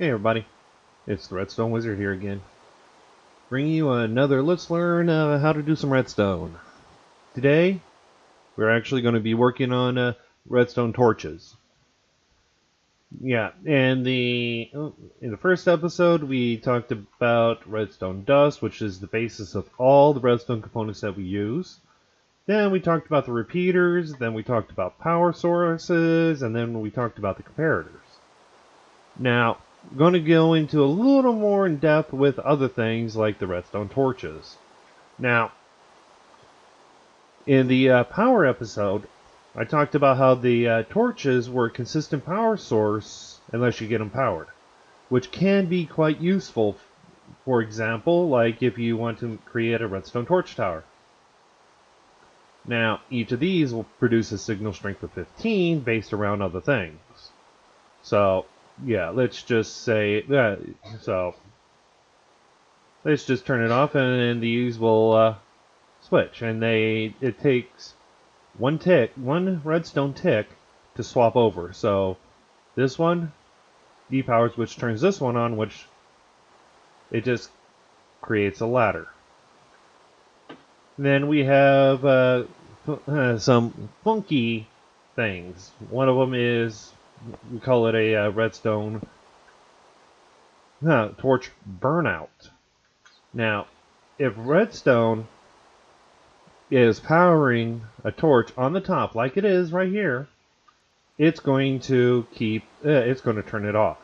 Hey everybody, it's the Redstone Wizard here again, bringing you another Let's Learn how to do some redstone. Today, we're actually going to be working on redstone torches. Yeah, and in the first episode, we talked about redstone dust, which is the basis of all the redstone components that we use. Then we talked about the repeaters, then we talked about power sources, and then we talked about the comparators. Now, I'm going to go into a little more in depth with other things like the redstone torches. Now, in the power episode, I talked about how the torches were a consistent power source unless you get them powered, which can be quite useful. For example, like if you want to create a redstone torch tower. Now, each of these will produce a signal strength of 15 based around other things. So, yeah, let's just say that. So let's just turn it off, and then these will switch. And it takes one redstone tick to swap over. So this one depowers, which turns this one on, which it just creates a ladder. Then we have some funky things. One of them is, we call it a redstone torch burnout. Now, if redstone is powering a torch on the top, like it is right here, it's going to turn it off.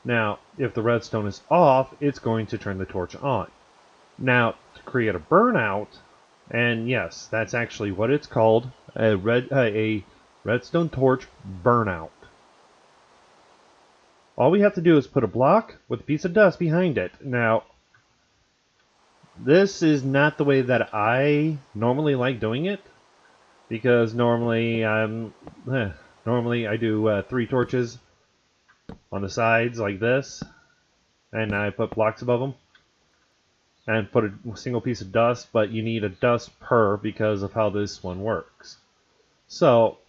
Now, if the redstone is off, it's going to turn the torch on. Now, to create a burnout, and yes, that's actually what it's called, a redstone torch burnout. All we have to do is put a block with a piece of dust behind it. Now, this is not the way that I normally like doing it, because normally I do 3 torches on the sides like this, and I put blocks above them, and put a single piece of dust, but you need a dust per because of how this one works. So,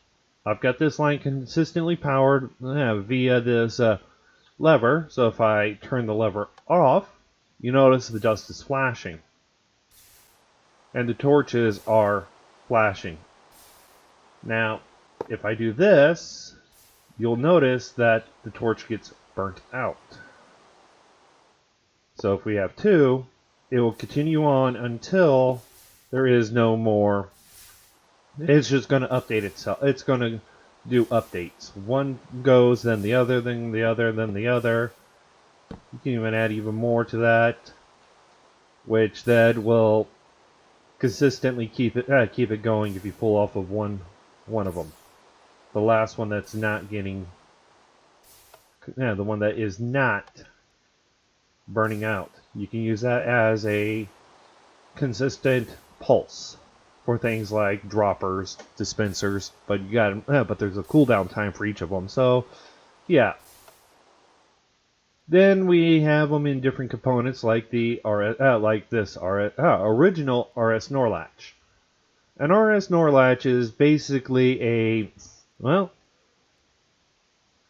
I've got this line consistently powered via this lever, so if I turn the lever off, you notice the dust is flashing. And the torches are flashing. Now, if I do this, you'll notice that the torch gets burnt out. So if we have 2, it will continue on until there is no more. It's just going to update itself. It's going to do updates. One goes, then the other, then the other, then the other. You can even add even more to that, which then will consistently keep it going if you pull off of one of them. The last one that's not getting, the one that is not burning out, you can use that as a consistent pulse for things like droppers, dispensers, but but there's a cooldown time for each of them. So, yeah. Then we have them in different components, like this original RS NOR latch. An RS NOR latch is basically a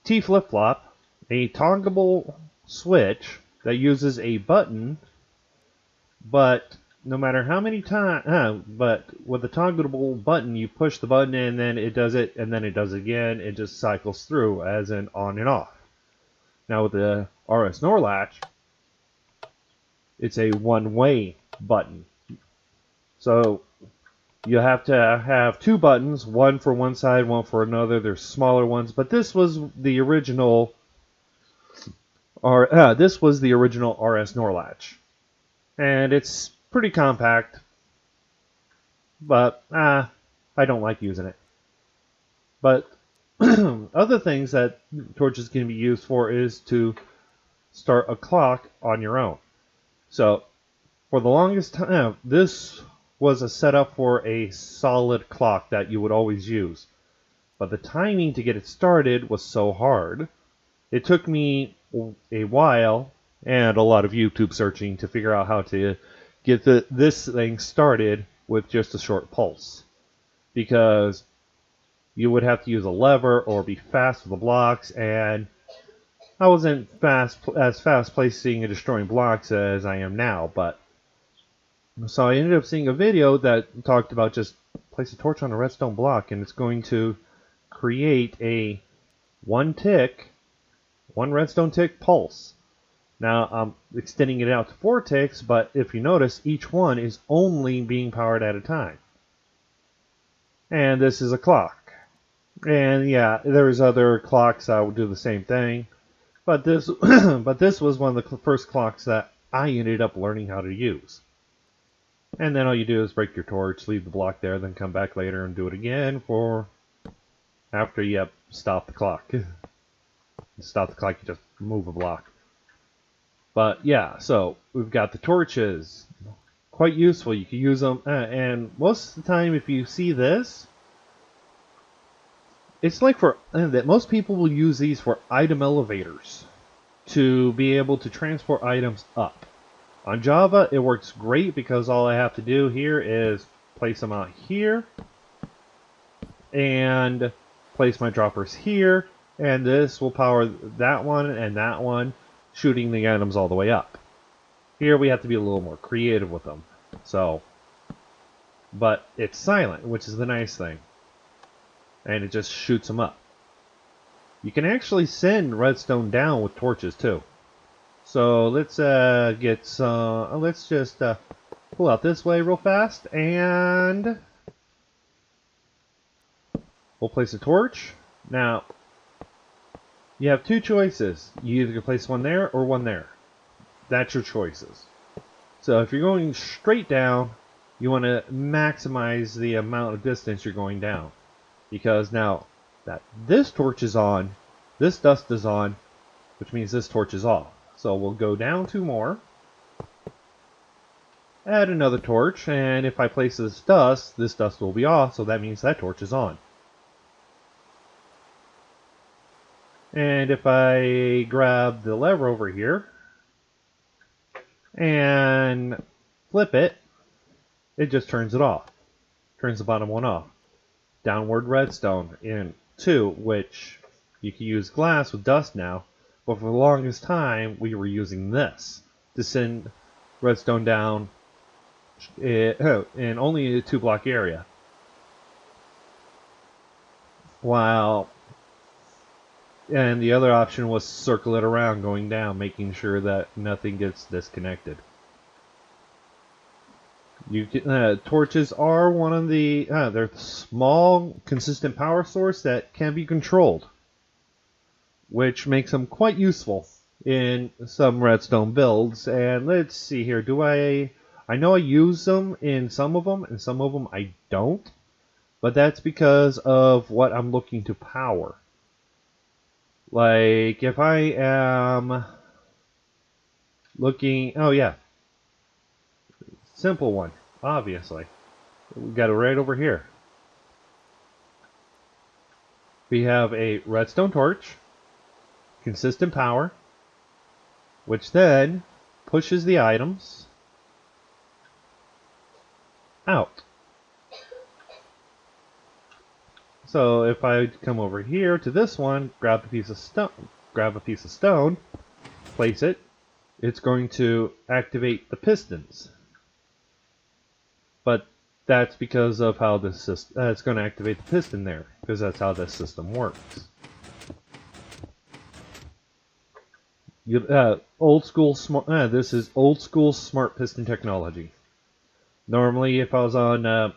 T flip-flop, a toggleable switch that uses a button, but no matter how many times, but with a toggleable button, you push the button and then it does it, and then it does it again. It just cycles through as an on and off. Now with the RS NOR latch, it's a one-way button. So you have to have 2 buttons, one for one side, one for another. There's smaller ones, but this was the original RS NOR latch, and it's pretty compact. But I don't like using it. But other things that torches can be used for is to start a clock on your own. So for the longest time, this was a setup for a solid clock that you would always use. But the timing to get it started was so hard. It took me a while and a lot of YouTube searching to figure out how to get this thing started with just a short pulse. Because you would have to use a lever or be fast with the blocks, and I wasn't as fast placing and destroying blocks as I am now, but so I ended up seeing a video that talked about just place a torch on a redstone block and it's going to create a one redstone tick pulse. Now I'm extending it out to 4 ticks, but if you notice, each one is only being powered at a time. And this is a clock. And yeah, there's other clocks that will do the same thing. But this, but this was one of the first clocks that I ended up learning how to use. And then all you do is break your torch, leave the block there, then come back later and do it again for after you stop the clock. Stop the clock, you just move a block. But yeah, so we've got the torches. Quite useful. You can use them, and most of the time, if you see this, it's like that most people will use these for item elevators to be able to transport items up. On Java, it works great because all I have to do here is place them out here and place my droppers here, and this will power that one, shooting the items all the way up. Here we have to be a little more creative with them. So, but it's silent, which is the nice thing. And it just shoots them up. You can actually send redstone down with torches too. So let's get some. Let's just pull out this way real fast, and we'll place a torch. Now, you have 2 choices. You either can place one there or one there. That's your choices. So if you're going straight down, you want to maximize the amount of distance you're going down. Because now that this torch is on, this dust is on, which means this torch is off. So we'll go down 2 more. Add another torch, and if I place this dust will be off, so that means that torch is on. And if I grab the lever over here and flip it, it just turns it off. Turns the bottom one off. Downward redstone in 2, which you can use glass with dust now, but for the longest time we were using this to send redstone down in only a 2-block area. And the other option was circle it around going down, making sure that nothing gets disconnected. Torches are one of the they're small, consistent power source that can be controlled, which makes them quite useful in some redstone builds. And let's see here, I know I use them in some of them, and some of them I don't, but that's because of what I'm looking to power. Like, if I am looking... Oh, yeah. Simple one, obviously. We got it right over here. We have a redstone torch, consistent power, which then pushes the items out. So if I come over here to this one, grab a piece of stone, place it, it's going to activate the pistons. But that's because of how this system, it's going to activate the piston there, because that's how this system works. Old school smart. This is old school smart piston technology. Normally, if I was on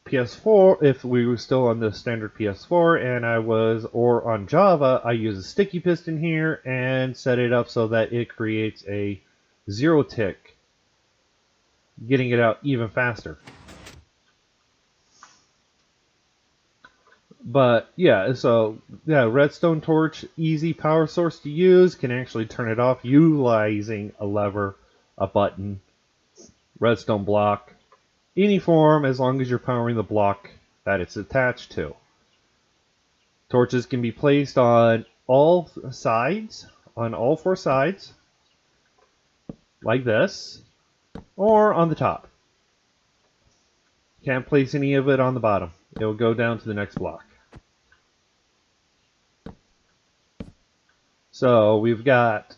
PS4, if we were still on the standard PS4 and or on Java, I use a sticky piston here and set it up so that it creates a 0 tick, getting it out even faster. But yeah, so yeah, redstone torch, easy power source to use, can actually turn it off utilizing a lever, a button, redstone block. Any form, as long as you're powering the block that it's attached to. Torches can be placed on all sides, on all 4 sides, like this, or on the top. Can't place any of it on the bottom. It will go down to the next block. So we've got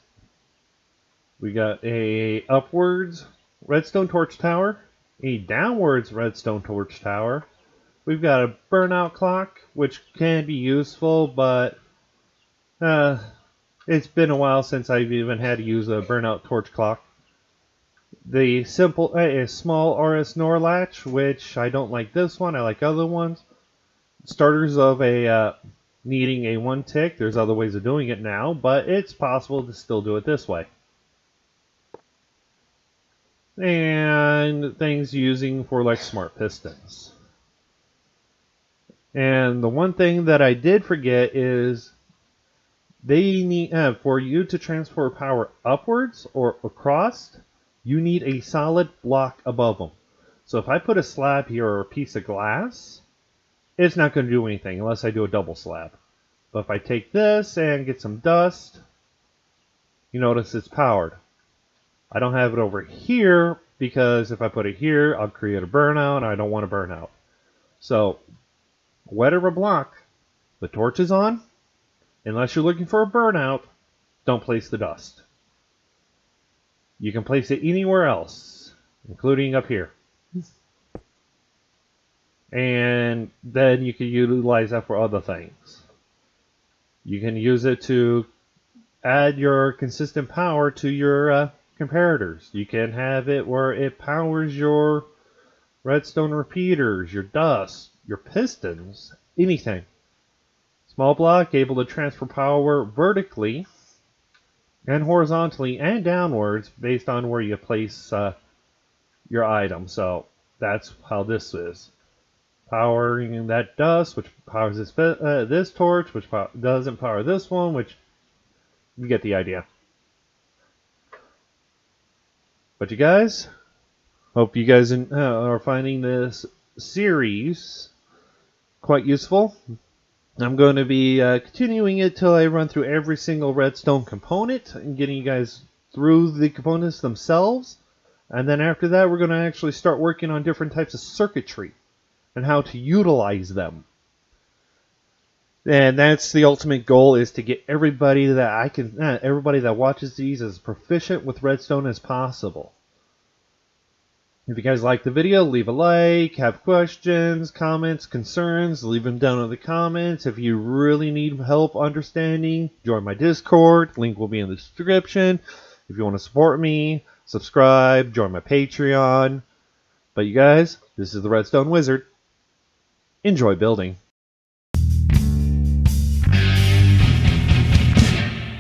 a upwards redstone torch tower, a downwards redstone torch tower. We've got a burnout clock, which can be useful, but it's been a while since I've even had to use a burnout torch clock. The simple, a small RS NOR latch, which I don't like this one. I like other ones. Starters of a needing a 1 tick. There's other ways of doing it now, but it's possible to still do it this way. And things using for like smart pistons. And the one thing that I did forget is they need for you to transfer power upwards or across, you need a solid block above them. So if I put a slab here or a piece of glass, it's not going to do anything unless I do a double slab. But if I take this and get some dust, you notice it's powered. I don't have it over here because if I put it here, I'll create a burnout, and I don't want a burnout. So, whatever block the torch is on, unless you're looking for a burnout, don't place the dust. You can place it anywhere else, including up here. And then you can utilize that for other things. You can use it to add your consistent power to your comparators. You can have it where it powers your redstone repeaters, your dust, your pistons, anything. Small block, able to transfer power vertically and horizontally and downwards based on where you place your item. So that's how this is. Powering that dust, which powers this torch, which doesn't power this one, which you get the idea. But you guys, hope you guys are finding this series quite useful. I'm going to be continuing it till I run through every single redstone component and getting you guys through the components themselves. And then after that, we're going to actually start working on different types of circuitry and how to utilize them. And that's the ultimate goal, is to get everybody that everybody that watches these as proficient with redstone as possible. If you guys like the video, leave a like. Have questions, comments, concerns, leave them down in the comments. If you really need help understanding, join my Discord. Link will be in the description. If you want to support me, subscribe, join my Patreon. But you guys, this is the Redstone Wizard. Enjoy building.